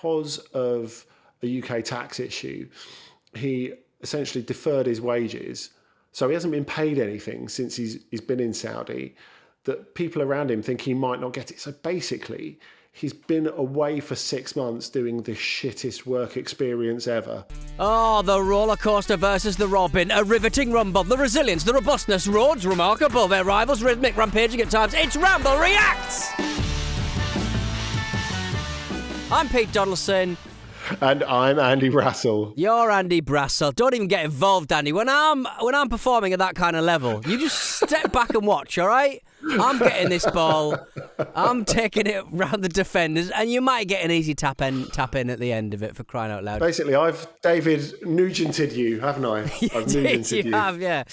because of a UK tax issue, he essentially deferred his wages. So he hasn't been paid anything since he's been in Saudi, that people around him think he might not get it. So basically, he's been away for 6 months doing the shittest work experience ever. Oh, the roller coaster versus the Robin. A riveting rumble. The resilience, the robustness. Roads remarkable. Their rivals rhythmic, rampaging at times. It's Ramble Reacts! I'm Pete Donaldson. And I'm Andy Brassel. You're Andy Brassel. Don't even get involved, Andy. When I'm performing at that kind of level, you just step back and watch, all right? I'm getting this ball. I'm taking it round the defenders, and you might get an easy tap in at the end of it, for crying out loud. Basically, I've David Nugented you, haven't I? I've Nugented you have, yeah.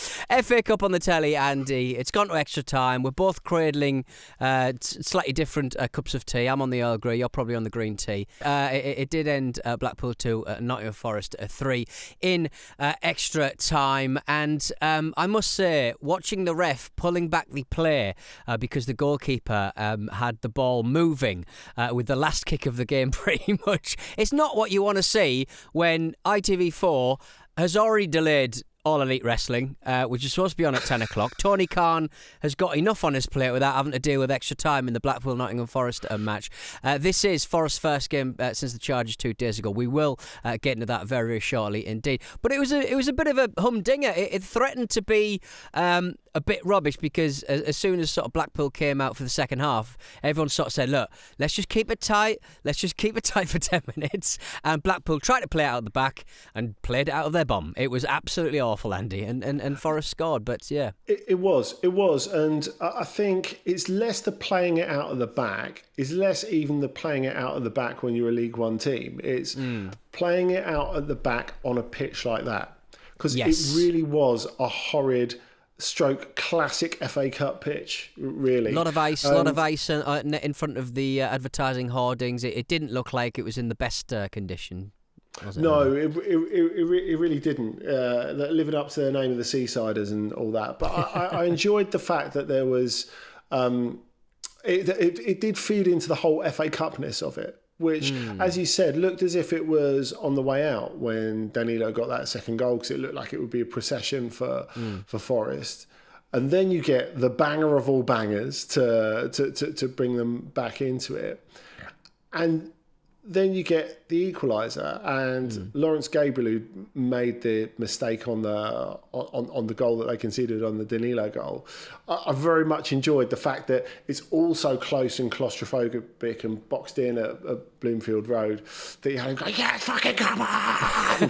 FA Cup on the telly, Andy. It's gone to extra time. We're both cradling slightly different cups of tea. I'm on the Earl Grey. You're probably on the green tea. It did end Blackpool 2, Nottingham Forest 3 in extra time. And I must say, watching the ref pulling back the play because the goalkeeper had the ball moving with the last kick of the game pretty much. It's not what you want to see when ITV4 has already delayed All Elite Wrestling, which is supposed to be on at 10 o'clock. Tony Khan has got enough on his plate without having to deal with extra time in the Blackpool-Nottingham Forest match. This is Forest's first game since the charges 2 days ago. We will get into that very, very shortly indeed. But it was a bit of a humdinger. It threatened to be a bit rubbish because as soon as sort of Blackpool came out for the second half, everyone sort of said, look, let's just keep it tight. Let's just keep it tight for 10 minutes. And Blackpool tried to play it out of the back and played it out of their bum. It was absolutely awful, Andy, and Forest scored, but yeah. It was, and I think it's less the playing it out of the back, it's less even the playing it out of the back when you're a League One team. It's playing it out at the back on a pitch like that. Because it really was a horrid classic FA Cup pitch, really. A lot of ice in front of the advertising hoardings. It didn't look like it was in the best condition. No, it really didn't. Living up to the name of the Seasiders and all that. But I enjoyed the fact that there was... It did feed into the whole FA Cup-ness of it, which, as you said, looked as if it was on the way out when Danilo got that second goal, because it looked like it would be a procession for Forest. And then you get the banger of all bangers to bring them back into it. And then you get the equaliser, and Lawrence Gabriel, who made the mistake on the goal that they conceded on the Danilo goal. I very much enjoyed the fact that it's all so close and claustrophobic and boxed in at Bloomfield Road that you had to go, yes, fucking come on!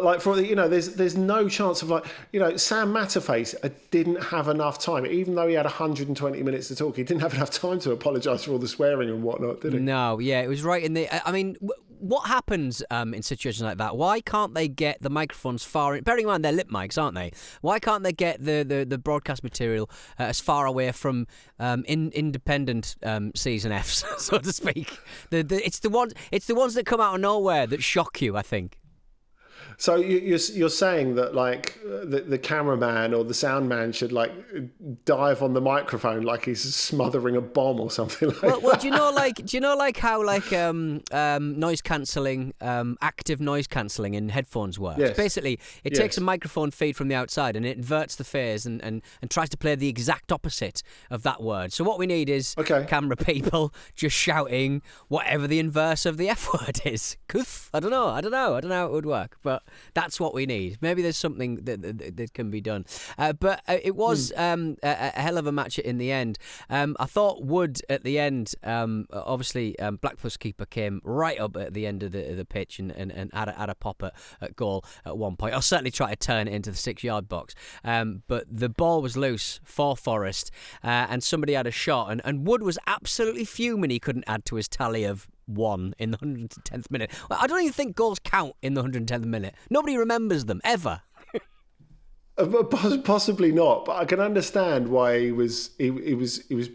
Like for there's no chance of Sam Matterface didn't have enough time, even though he had 120 minutes to talk. He didn't have enough time to apologise for all the swearing and whatnot, did he? No, yeah, it was right in the. I mean, what happens in situations like that? Why can't they get the microphones far in? Bearing in mind they're lip mics, aren't they? Why can't they get the broadcast material as far away from independent season Fs, so to speak? It's the ones that come out of nowhere that shock you, I think. So you're saying that the cameraman or the sound man should dive on the microphone like he's smothering a bomb or something like that? Well, do you know how noise cancelling, active noise cancelling in headphones works? Yes. Basically, it takes a microphone feed from the outside and it inverts the phase and tries to play the exact opposite of that word. So what we need is camera people just shouting whatever the inverse of the F word is. I don't know how it would work, but that's what we need. Maybe there's something that can be done. But it was a hell of a match in the end. I thought Wood at the end, obviously Blackpool's keeper came right up at the end of the pitch and had a pop at goal at one point. I'll certainly try to turn it into the 6-yard box. But the ball was loose for Forest and somebody had a shot and Wood was absolutely fuming he couldn't add to his tally of 1 in the 110th minute. Well, I don't even think goals count in the 110th minute. Nobody remembers them, ever. Possibly not, but I can understand why he was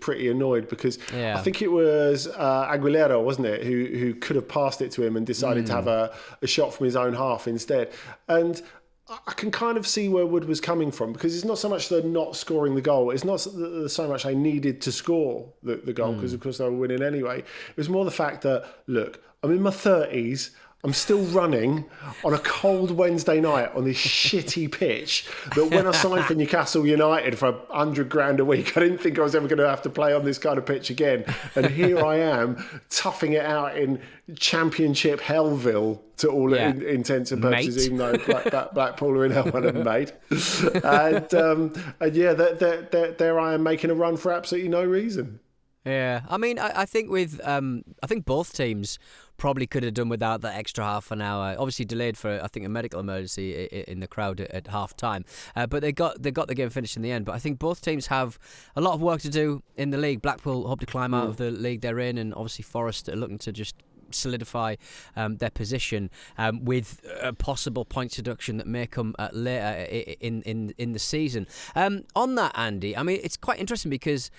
pretty annoyed because I think it was Aguilera, wasn't it, who could have passed it to him and decided to have a shot from his own half instead. And I can kind of see where Wood was coming from, because it's not so much the not scoring the goal. It's not so much they needed to score the goal, because of course they were winning anyway. It was more the fact that, look, I'm in my 30s. I'm still running on a cold Wednesday night on this shitty pitch that when I signed for Newcastle United for $100,000 a week, I didn't think I was ever going to have to play on this kind of pitch again. And here I am, toughing it out in Championship Hellville to all intents and purposes, even though Blackpool are in hell and mate. And yeah, there I am making a run for absolutely no reason. Yeah, I mean, I think I think both teams probably could have done without that extra half an hour. Obviously delayed for, I think, a medical emergency in the crowd at half time. But they got the game finished in the end. But I think both teams have a lot of work to do in the league. Blackpool hope to climb out of the league they're in, and obviously Forest are looking to just solidify their position with a possible points deduction that may come later in the season. On that, Andy, I mean, it's quite interesting because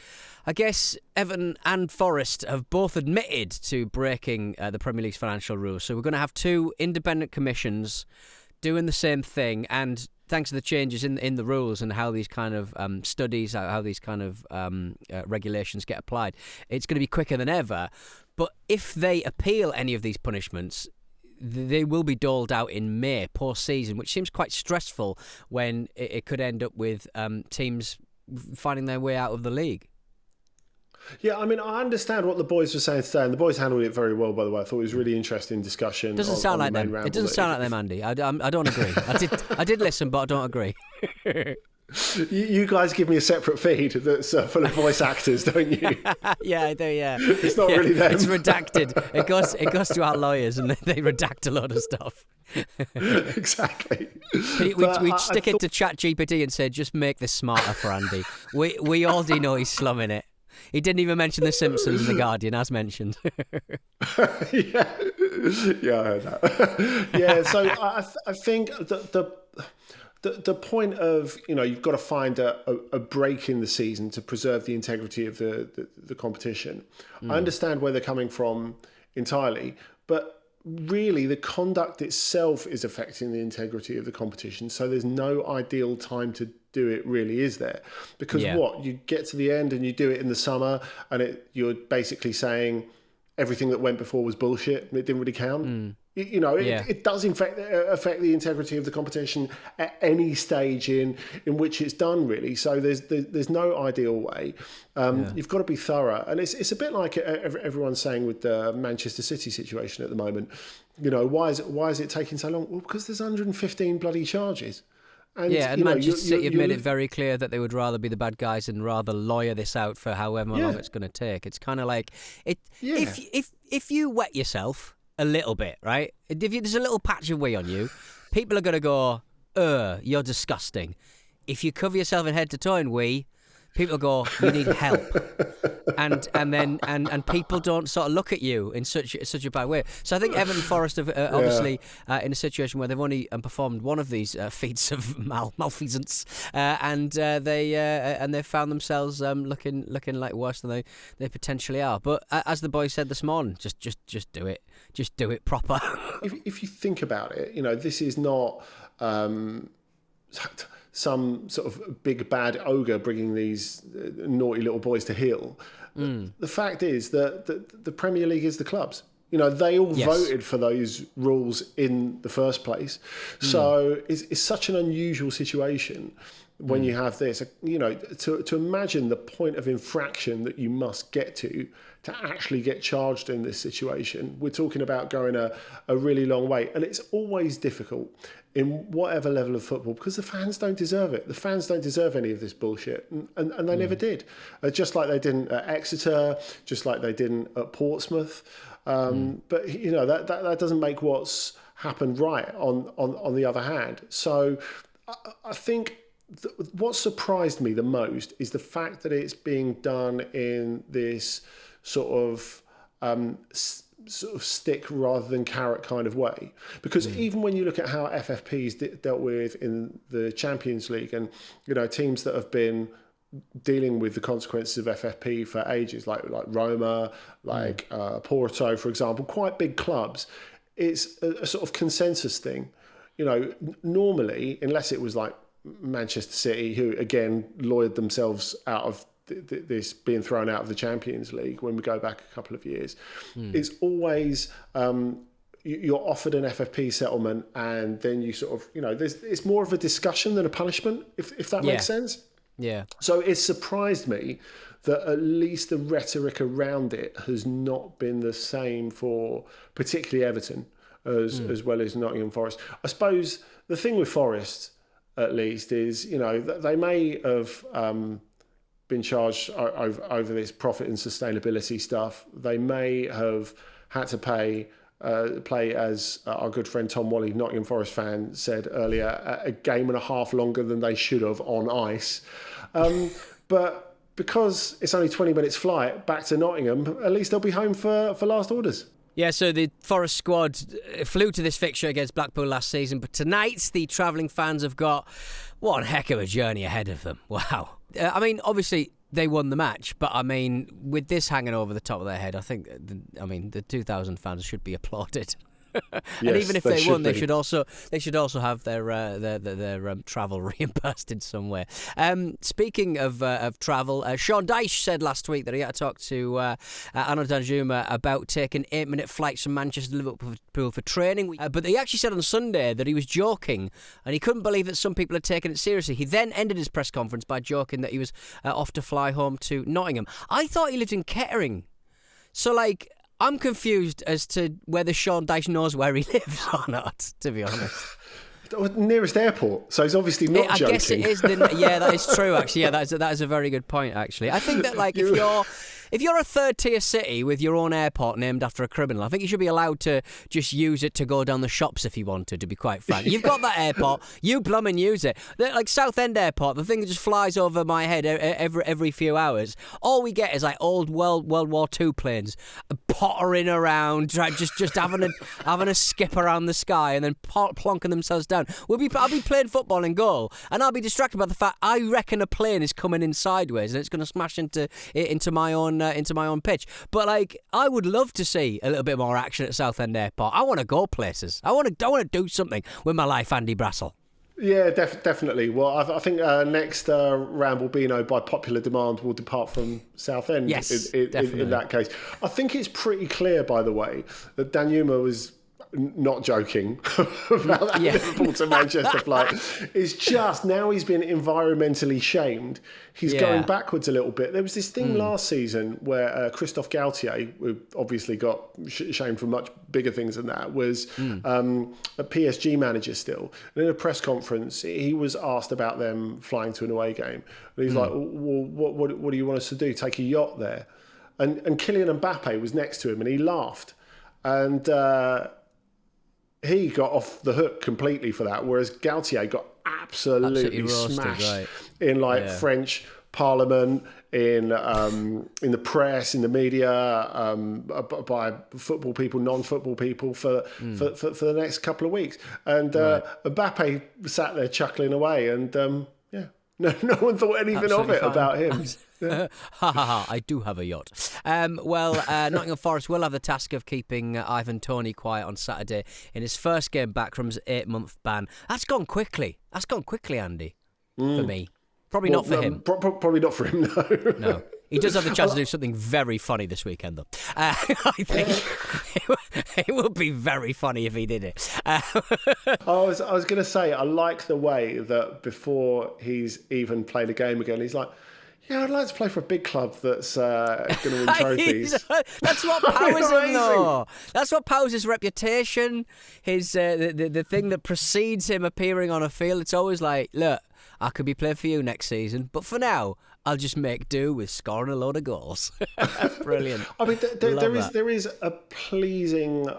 I guess Everton and Forest have both admitted to breaking the Premier League's financial rules. So we're going to have two independent commissions doing the same thing, and thanks to the changes in the rules and how these kind of studies, how these kind of regulations get applied, it's going to be quicker than ever. But if they appeal any of these punishments, they will be doled out in May, post-season, which seems quite stressful when it could end up with teams finding their way out of the league. Yeah, I mean, I understand what the boys were saying today, and the boys handled it very well, by the way. I thought it was a really interesting discussion. Doesn't sound like them. It doesn't sound like them, Andy. I don't agree. I did listen, but I don't agree. You guys give me a separate feed that's full of voice actors, don't you? Yeah, I do, yeah. It's not really them. It's redacted. It goes to our lawyers, and they redact a lot of stuff. Exactly. We'd stick it to ChatGPT and say, just make this smarter for Andy. We already know he's slumming it. He didn't even mention The Simpsons and The Guardian, as mentioned. Yeah, I heard that. Yeah, so I think the point of, you've got to find a break in the season to preserve the integrity of the competition. I understand where they're coming from entirely, but really the conduct itself is affecting the integrity of the competition. So there's no ideal time to do it, really, is there? Because you get to the end and you do it in the summer, and you're basically saying everything that went before was bullshit and it didn't really count. It does affect the integrity of the competition at any stage in which it's done, really. So there's no ideal way. You've got to be thorough, and it's a bit like everyone's saying with the Manchester City situation at the moment. Why is it taking so long? Well, because there's 115 bloody charges. And, and Manchester City have made it very clear that they would rather be the bad guys and rather lawyer this out for however long it's going to take. It's kind of like if you wet yourself a little bit, right? If there's a little patch of wee on you, people are going to go, you're disgusting. If you cover yourself in head to toe in wee, people go, you need help. And people don't sort of look at you in such a bad way. So I think Everton and Forest have obviously in a situation where they've only performed one of these feats of malfeasance, and they've found themselves looking like worse than they potentially are. But as the boys said this morning, just do it. Just do it proper. If you think about it, this is not some sort of big bad ogre bringing these naughty little boys to heel. The fact is that the Premier League is the clubs. They all voted for those rules in the first place. So it's such an unusual situation when you have this. To imagine the point of infraction that you must get to actually get charged in this situation. We're talking about going a really long way. And it's always difficult in whatever level of football, because the fans don't deserve it. The fans don't deserve any of this bullshit. And they never did. Just like they didn't at Exeter, just like they didn't at Portsmouth. But, that doesn't make what's happened right on the other hand. So I think what surprised me the most is the fact that it's being done in this sort of stick rather than carrot kind of way. Because even when you look at how FFP's dealt with in the Champions League, and teams that have been dealing with the consequences of FFP for ages, like Roma, Porto, for example, quite big clubs, it's a sort of consensus thing. normally, unless it was like Manchester City, who again lawyered themselves out of this being thrown out of the Champions League when we go back a couple of years, it's always you're offered an FFP settlement, and then you sort of, it's more of a discussion than a punishment, if that makes sense. Yeah. So it surprised me that at least the rhetoric around it has not been the same for particularly Everton as well as Nottingham Forest. I suppose the thing with Forest, at least, is, they may have been charged over this profit and sustainability stuff. They may have had to play, as our good friend Tom Wally, Nottingham Forest fan, said earlier, a game and a half longer than they should have on ice. But because it's only 20 minutes flight back to Nottingham, at least they'll be home for last orders. Yeah, so the Forest squad flew to this fixture against Blackpool last season, but tonight the travelling fans have got one heck of a journey ahead of them. Wow. Obviously they won the match, but with this hanging over the top of their head, I think, the 2,000 fans should be applauded. And yes, even if they won, they should also have their travel reimbursed in some way. Speaking of travel, Sean Dyche said last week that he had to talk to Arnaud Danjuma about taking 8-minute flights from Manchester to Liverpool for training. But he actually said on Sunday that he was joking, and he couldn't believe that some people had taken it seriously. He then ended his press conference by joking that he was off to fly home to Nottingham. I thought he lived in Kettering, so I'm confused as to whether Sean Dyche knows where he lives or not, to be honest. Nearest airport, so he's obviously not joking. I guess it is. Yeah, that is true, actually. Yeah, that is a very good point, actually. I think that, if you're a third-tier city with your own airport named after a criminal, I think you should be allowed to just use it to go down the shops if you wanted, to be quite frank. You've got that airport, you blooming use it. Like Southend Airport, the thing that just flies over my head every few hours. All we get is old World War II planes pottering around, just having a skip around the sky and then plonking themselves down. I'll be playing football in goal, and I'll be distracted by the fact I reckon a plane is coming in sideways and it's going to smash into my own pitch. But I would love to see a little bit more action at Southend Airport. I want to go places. I want to do something with my life, Andy Brassel. Yeah, definitely. Well, I think next Ramble Beano, by popular demand, will depart from Southend. Yes, in that case. I think it's pretty clear, by the way, that Danjuma was not joking about that Liverpool to Manchester flight. It's just now he's been environmentally shamed. He's going backwards a little bit. There was this thing last season where Christophe Galtier, who obviously got shamed for much bigger things than that, was a PSG manager still. And in a press conference, he was asked about them flying to an away game. And he's like, well, what do you want us to do? Take a yacht there? And Kylian Mbappe was next to him and he laughed. And he got off the hook completely for that, whereas Galtier got absolutely roasted, smashed in French Parliament, in the press, in the media, by football people, non-football people for the next couple of weeks. And Mbappe sat there chuckling away, and no one thought anything absolutely of it fine. About him. I do have a yacht. Nottingham Forest will have the task of keeping Ivan Toney quiet on Saturday in his first game back from his 8-month ban. That's gone quickly, Andy, for me. Probably not for him. Probably not for him, no. No. He does have the chance to do something very funny this weekend, though. I think it would be very funny if he did it. I was going to say, I like the way that before he's even played a game again, he's like, yeah, I'd like to play for a big club that's going to win trophies. That's what powers him, though. That's what powers his reputation, his the thing that precedes him appearing on a field. It's always like, look, I could be playing for you next season, but for now, I'll just make do with scoring a load of goals. Brilliant. I mean, there is a pleasing,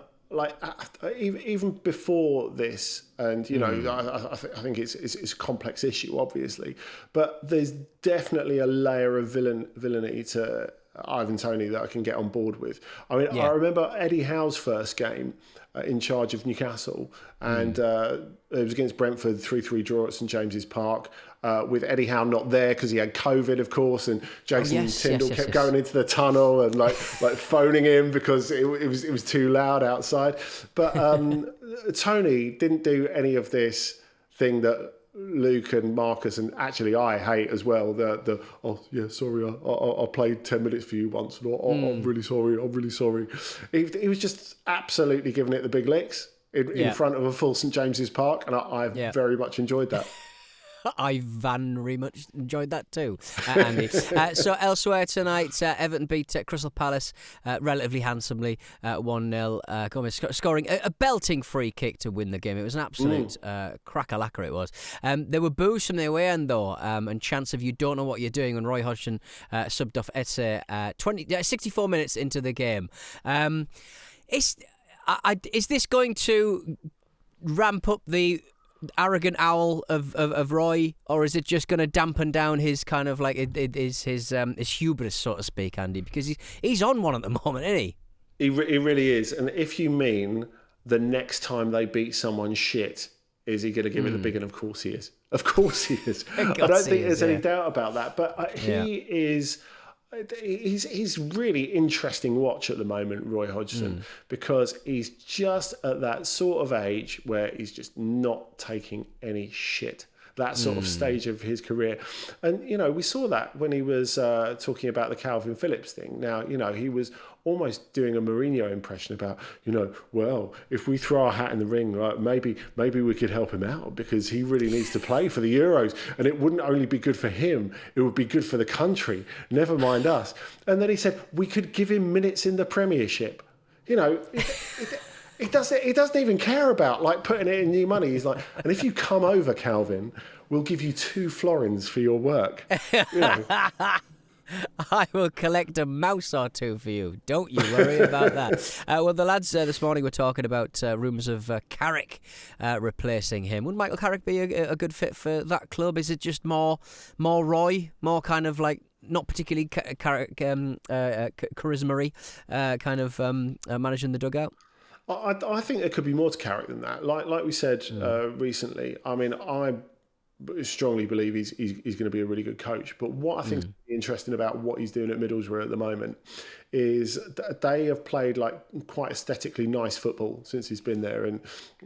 even before this, and I think it's a complex issue, obviously, but there's definitely a layer of villainy to Ivan Toney that I can get on board with. I mean, I remember Eddie Howe's first game in charge of Newcastle, and it was against Brentford, 3-3 draw at St James's Park, with Eddie Howe not there because he had COVID, of course, and Jason Tindall kept going into the tunnel and like phoning him because it was too loud outside. But Tony didn't do any of this thing that Luke and Marcus, and actually I hate as well, sorry, I played 10 minutes for you once, I'm really sorry. He was just absolutely giving it the big licks in front of a full St James's Park, and I very much enjoyed that. I very much enjoyed that too, Andy. So elsewhere tonight, Everton beat Crystal Palace relatively handsomely, 1-0. Gomez scoring a belting free kick to win the game. It was an absolute crack-a-lacquer, it was. There were boos from the away end, though, and chants of you don't know what you're doing when Roy Hodgson subbed off Eze 64 minutes into the game. Is this going to ramp up the arrogant owl of Roy, or is it just going to dampen down his kind of like his hubris, so to speak, Andy? Because he's on one at the moment, isn't he? He really is. And if you mean the next time they beat someone shit, is he going to give it the big one? Of course he is. Of course he is. I don't think there's any doubt about that. But he is. He's really interesting watch at the moment, Roy Hodgson, because he's just at that sort of age where he's just not taking any shit. That sort of stage of his career. And, we saw that when he was talking about the Calvin Phillips thing. Now, he was almost doing a Mourinho impression about, well, if we throw our hat in the ring, right, maybe we could help him out because he really needs to play for the Euros. And it wouldn't only be good for him, it would be good for the country, never mind us. And then he said, we could give him minutes in the Premiership. He doesn't even care about like putting it in new money. He's like, and if you come over, Calvin, we'll give you 2 florins for your work. I will collect a mouse or 2 for you. Don't you worry about that. Well, the lads this morning were talking about rumours of Carrick replacing him. Would Michael Carrick be a good fit for that club? Is it just more Roy, more kind of like not particularly charisma-y kind of managing the dugout? I think there could be more to Carrick than that. Like we said recently, I mean, I strongly believe he's going to be a really good coach. But what I think is interesting about what he's doing at Middlesbrough at the moment is they have played like quite aesthetically nice football since he's been there. And,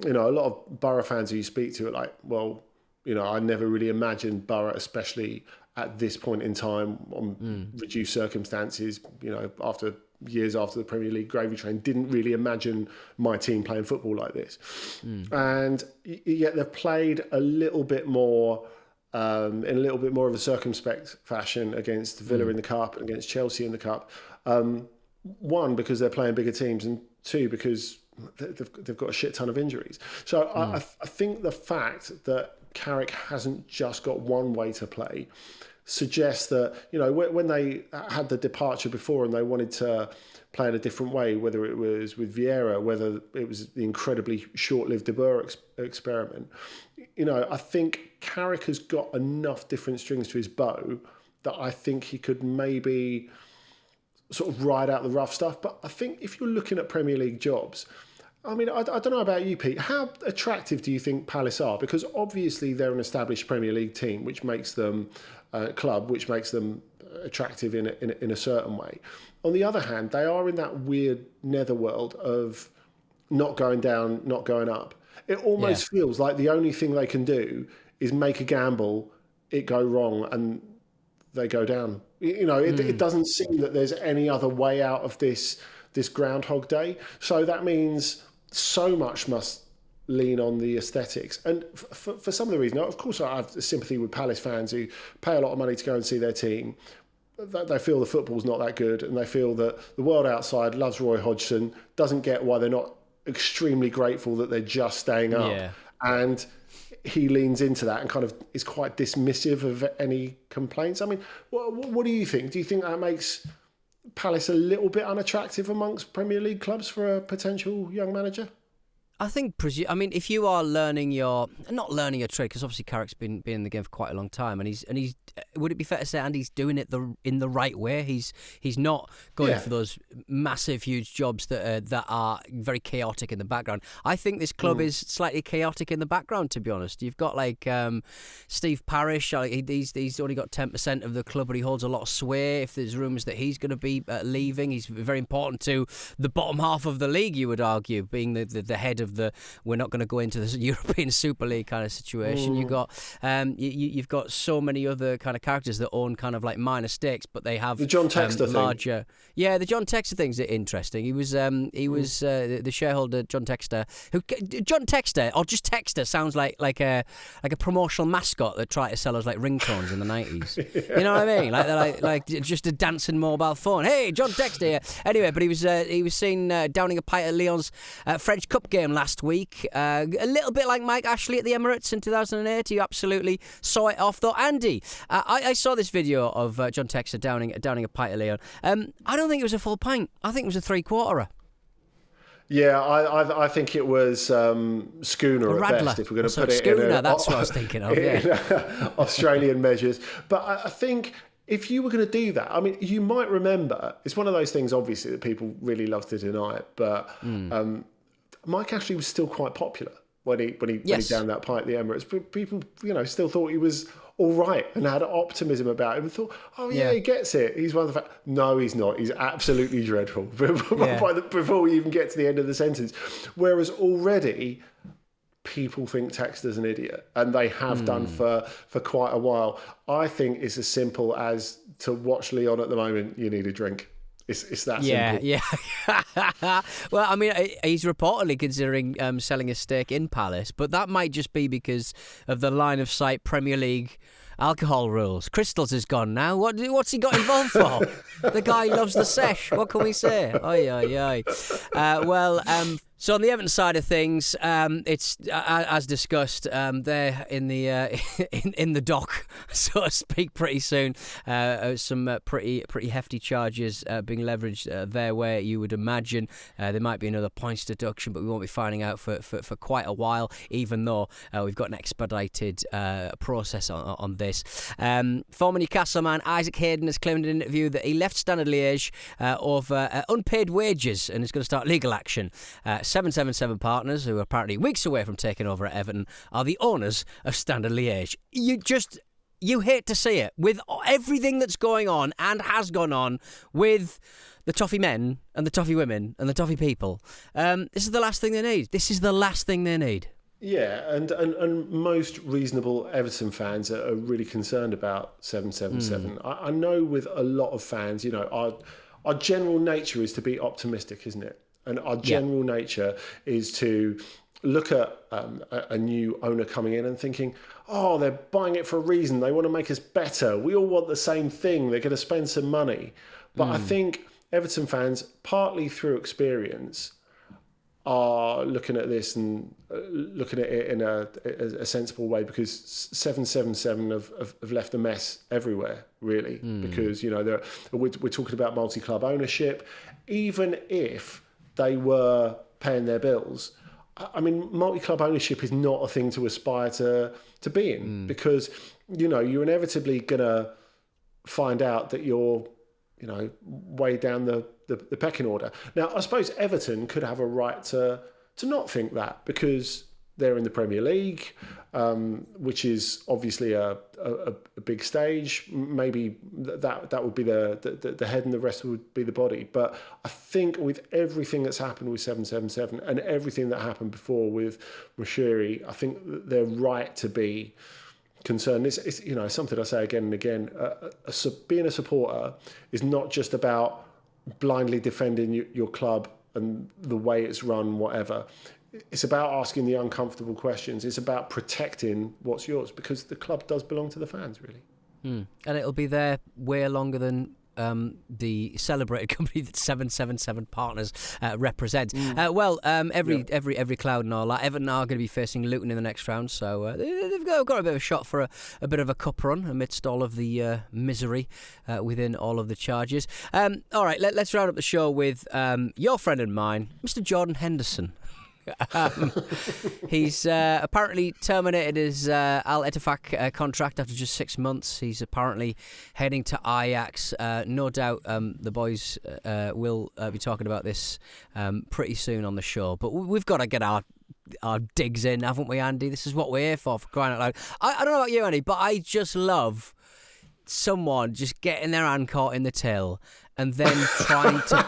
a lot of Borough fans who you speak to are like, well, I never really imagined Borough, especially at this point in time on reduced circumstances, after years after the Premier League gravy train, didn't really imagine my team playing football like this. And yet they've played a little bit more, in a little bit more of a circumspect fashion against Villa in the Cup and against Chelsea in the Cup. 1, because they're playing bigger teams, and 2, because they've got a shit ton of injuries. So I think the fact that Carrick hasn't just got one way to play suggests that, when they had the departure before and they wanted to play in a different way, whether it was with Vieira, whether it was the incredibly short-lived De Boer experiment, I think Carrick has got enough different strings to his bow that I think he could maybe sort of ride out the rough stuff. But I think if you're looking at Premier League jobs, I mean, I don't know about you, Pete. How attractive do you think Palace are? Because obviously they're an established Premier League team, which makes them club, which makes them attractive in a certain way. On the other hand, they are in that weird netherworld of not going down, not going up. It almost feels like the only thing they can do is make a gamble, it go wrong, and they go down. It doesn't seem that there's any other way out of this Groundhog Day. So that means so much must lean on the aesthetics. And for some of the reasons, of course, I have sympathy with Palace fans who pay a lot of money to go and see their team. They feel the football's not that good, and they feel that the world outside loves Roy Hodgson, doesn't get why they're not extremely grateful that they're just staying up. Yeah. And he leans into that and kind of is quite dismissive of any complaints. I mean, what do you think? Do you think that makes Palace a little bit unattractive amongst Premier League clubs for a potential young manager? I think, if you are not learning your trade, because obviously Carrick's been in the game for quite a long time, and he's would it be fair to say Andy's doing it in the right way? He's not going for those massive, huge jobs that are very chaotic in the background. I think this club is slightly chaotic in the background, to be honest. You've got Steve Parish. He's only got 10% of the club, but he holds a lot of sway. If there's rumours that he's going to be leaving, he's very important to the bottom half of the league, you would argue, being the head of we're not going to go into the European Super League kind of situation. You've got so many other kind of characters that own kind of like minor stakes, but they have the John Textor larger thing. Yeah, the John Textor things are interesting. He was the shareholder John Textor, or just Textor sounds like a promotional mascot that tried to sell us like ringtones in the 90s. You know what I mean? Like just a dancing mobile phone. Hey, John Textor here. Anyway, but he was seen downing a pint at Lyon's French Cup game last week. A little bit like Mike Ashley at the Emirates in 2008. He absolutely saw it off, though. Andy, I saw this video of John Textor downing a pint at Lyon. I don't think it was a full pint. I think it was a 3/4. Yeah, I think it was schooner at best, if we're going to put it schooner, in that's what I was thinking of, Australian measures. But I think if you were going to do that, I mean, you might remember, it's one of those things, obviously, that people really love to deny it, but Mike Ashley was still quite popular when he downed that pint at the Emirates. People, still thought he was all right and had optimism about him and thought, he gets it. He's one of the No, he's not. He's absolutely dreadful before we even get to the end of the sentence. Whereas already people think Textor's an idiot, and they have done for quite a while. I think it's as simple as to watch Lyon at the moment, you need a drink. It's that simple. Yeah. Well, I mean, he's reportedly considering selling a stake in Palace, but that might just be because of the line of sight Premier League alcohol rules. Crystals is gone now. What's he got involved for? The guy loves the sesh. What can we say? Oy. So on the Everton side of things, it's as discussed. They're in the dock, so to speak, pretty soon. Some pretty hefty charges being leveraged their way. You would imagine there might be another points deduction, but we won't be finding out for quite a while. Even though we've got an expedited process on this. Former Newcastle man Isaac Hayden has claimed in an interview that he left Standard Liège over unpaid wages and is going to start legal action. 777 partners, who are apparently weeks away from taking over at Everton, are the owners of Standard Liège. You hate to see it. With everything that's going on and has gone on with the toffee men and the toffee women and the toffee people, this is the last thing they need. Yeah, and most reasonable Everton fans are really concerned about 777. I know with a lot of fans, our general nature is to be optimistic, isn't it? And our general nature is to look at a new owner coming in and thinking, they're buying it for a reason. They want to make us better. We all want the same thing. They're going to spend some money. But I think Everton fans, partly through experience, are looking at this and looking at it in a sensible way, because 777 have left a mess everywhere, really. Because, we're talking about multi-club ownership. Even if they were paying their bills, I mean, multi-club ownership is not a thing to aspire to be in, because, you're inevitably going to find out that you're, way down the pecking order. Now, I suppose Everton could have a right to not think that, because they're in the Premier League, which is obviously a big stage. Maybe that would be the head and the rest would be the body. But I think with everything that's happened with 777 and everything that happened before with Moshiri, I think they're right to be concerned. It's something I say again and again. Being a supporter is not just about blindly defending your club and the way it's run, whatever. It's about asking the uncomfortable questions. It's about protecting what's yours, because the club does belong to the fans, really. And it'll be there way longer than the celebrated company that 777 Partners represents. Every cloud and all that. Everton are going to be facing Luton in the next round, so they've got a bit of a shot for a bit of a cup run amidst all of the misery within all of the charges. All right, let's round up the show with your friend and mine, Mr. Jordan Henderson. He's apparently terminated his Al Ettifaq contract after just 6 months. He's apparently heading to Ajax. No doubt the boys will be talking about this pretty soon on the show. But we've got to get our digs in, haven't we, Andy? This is what we're here for crying out loud. I don't know about you, Andy, but I just love someone just getting their hand caught in the till and then trying to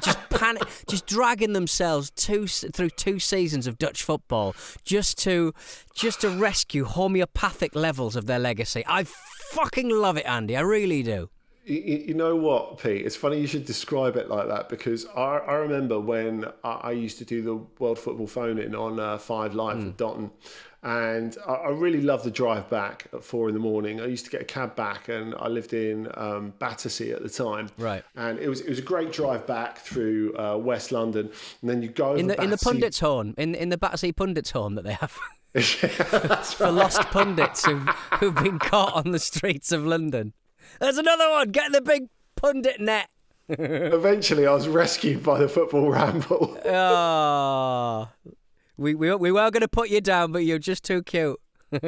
just panic, just dragging themselves through 2 seasons of Dutch football just to rescue homeopathic levels of their legacy. I fucking love it, Andy. I really do. You know what, Pete? It's funny you should describe it like that, because I remember when I used to do the World Football phone-in on 5 Live with Dotton, and I really loved the drive back at 4 a.m. I used to get a cab back, and I lived in Battersea at the time. Right. And it was a great drive back through West London, and then you go over in the Battersea. pundits' home, in the Battersea pundits' home that they have. That's for lost pundits who've been caught on the streets of London. There's another one. Get in the big pundit net. Eventually, I was rescued by the Football Ramble. Oh, we were going to put you down, but you're just too cute. And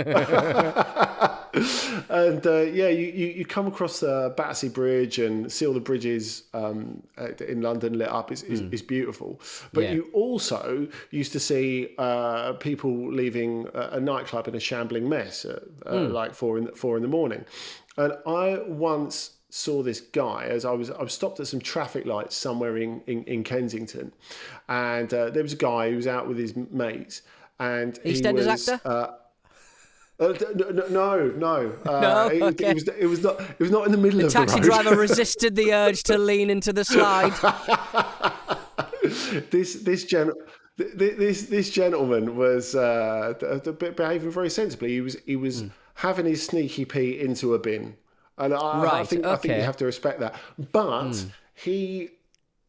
you come across Battersea Bridge and see all the bridges in London lit up. It's beautiful. But you also used to see people leaving a nightclub in a shambling mess at like 4 in the morning. And I once saw this guy as I was stopped at some traffic lights somewhere in Kensington, and there was a guy who was out with his mates, and EastEnders actor. No. No, okay. It was not in the middle of the road. The taxi driver resisted the urge to lean into the slide. This gentleman was behaving very sensibly. He was having his sneaky pee into a bin, and I think you have to respect that. But he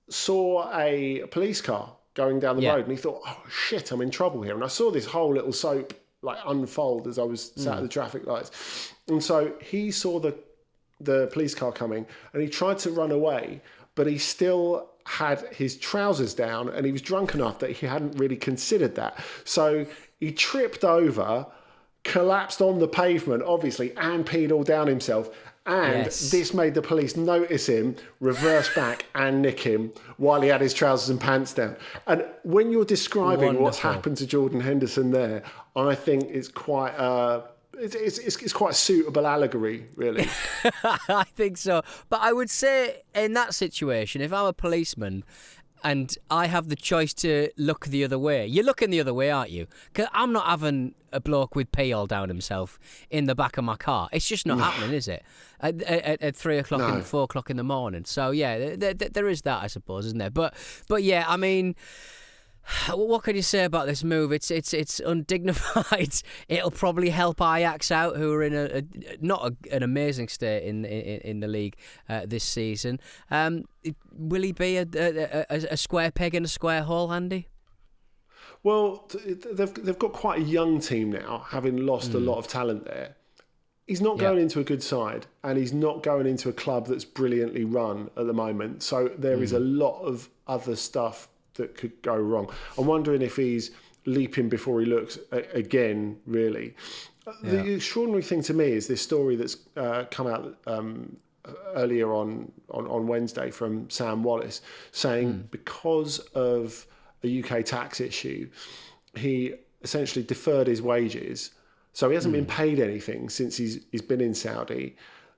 saw a police car going down the road, and he thought, "Oh shit, I'm in trouble here." And I saw this whole little soap unfold as I was sat at the traffic lights, and so he saw the police car coming, and he tried to run away, but he still had his trousers down, and he was drunk enough that he hadn't really considered that. So he tripped over, collapsed on the pavement, obviously, and peed all down himself. And this made the police notice him, reverse back and nick him while he had his trousers and pants down. And when you're describing what's happened to Jordan Henderson there, I think it's quite it's quite a suitable allegory, really. I think so. But I would say in that situation, if I'm a policeman and I have the choice to look the other way, you're looking the other way, aren't you? Because I'm not having a bloke with pee all down himself in the back of my car. It's just not happening, is it? At 3 o'clock and 4 o'clock in the morning. So yeah, there is that, I suppose, isn't there? But yeah, I mean, what can you say about this move? It's undignified. It'll probably help Ajax out, who are in an amazing state in the league this season. Will he be a square peg in a square hole, Andy? Well, they've got quite a young team now, having lost a lot of talent there. He's not going into a good side, and he's not going into a club that's brilliantly run at the moment. So there is a lot of other stuff that could go wrong. I'm wondering if he's leaping before he looks again, really. Yeah. The extraordinary thing to me is this story that's come out earlier on Wednesday from Sam Wallace, saying because of a UK tax issue, he essentially deferred his wages. So he hasn't been paid anything since he's been in Saudi.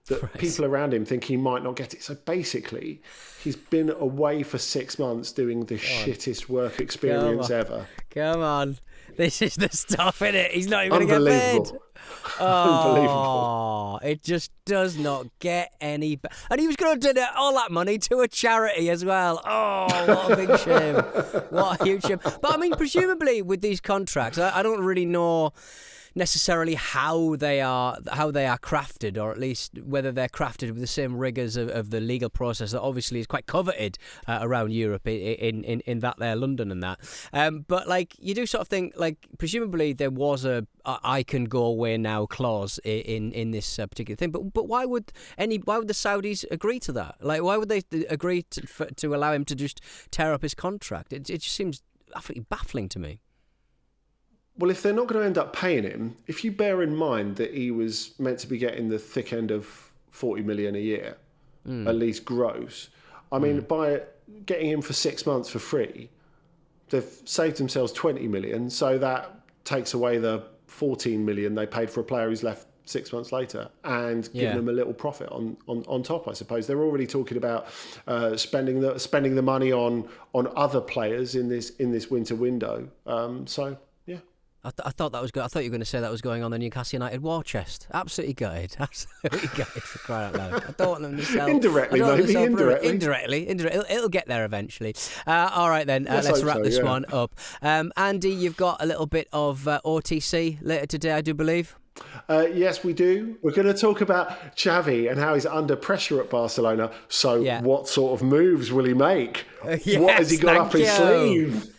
That people around him think he might not get it. So basically, he's been away for 6 months doing the shittest work experience ever. Come on. This is the stuff, innit? He's not even going to get paid. Unbelievable. It just does not get any better. And he was going to donate all that money to a charity as well. Oh, what a big shame. What a huge shame. But I mean, presumably with these contracts, I don't really know necessarily how they are crafted, or at least whether they're crafted with the same rigours of the legal process that obviously is quite coveted around Europe in that there London and that. But like, you do sort of think, like, presumably there was a I can go away now clause in this particular thing. But why would the Saudis agree to that? Like, why would they agree to allow him to just tear up his contract? It just seems absolutely baffling to me. Well, if they're not going to end up paying him, if you bear in mind that he was meant to be getting the thick end of 40 million a year, at least gross. I mean, by getting him for 6 months for free, they've saved themselves 20 million. So that takes away the 14 million they paid for a player who's left 6 months later, and giving them a little profit on top. I suppose they're already talking about spending the money on other players in this winter window. So yeah. I thought that was good. I thought you were going to say that was going on the Newcastle United war chest. Absolutely gutted. Absolutely gutted, for crying out loud. I don't want them to sell. Indirectly. It'll get there eventually. All right then. Let's wrap this one up. Andy, you've got a little bit of OTC later today, I do believe. Yes, we do. We're going to talk about Xavi and how he's under pressure at Barcelona. So what sort of moves will he make? What has he got up his sleeve?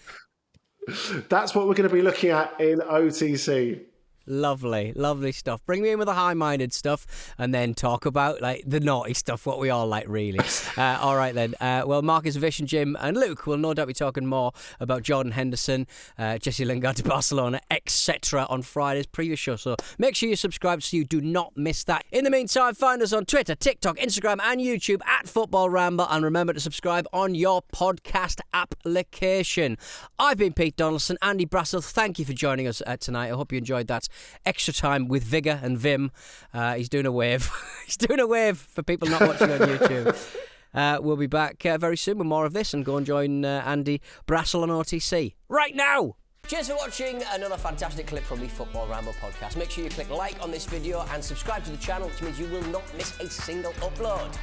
That's what we're going to be looking at in OTC. Lovely stuff. Bring me in with the high-minded stuff and then talk about like the naughty stuff, what we all like, really. All right, then. Well, Marcus, Vish and Jim and Luke will no doubt be talking more about Jordan Henderson, Jesse Lingard to Barcelona, etc. on Friday's preview show. So make sure you subscribe so you do not miss that. In the meantime, find us on Twitter, TikTok, Instagram and YouTube at Football Ramble, and remember to subscribe on your podcast application. I've been Pete Donaldson. Andy Brassel, thank you for joining us tonight. I hope you enjoyed that extra time with Vigour and Vim. He's doing a wave. He's doing a wave for people not watching on YouTube. We'll be back very soon with more of this, and go and join Andy Brassel on OTC right now. Cheers for watching another fantastic clip from the Football Ramble podcast. Make sure you click like on this video and subscribe to the channel, which means you will not miss a single upload.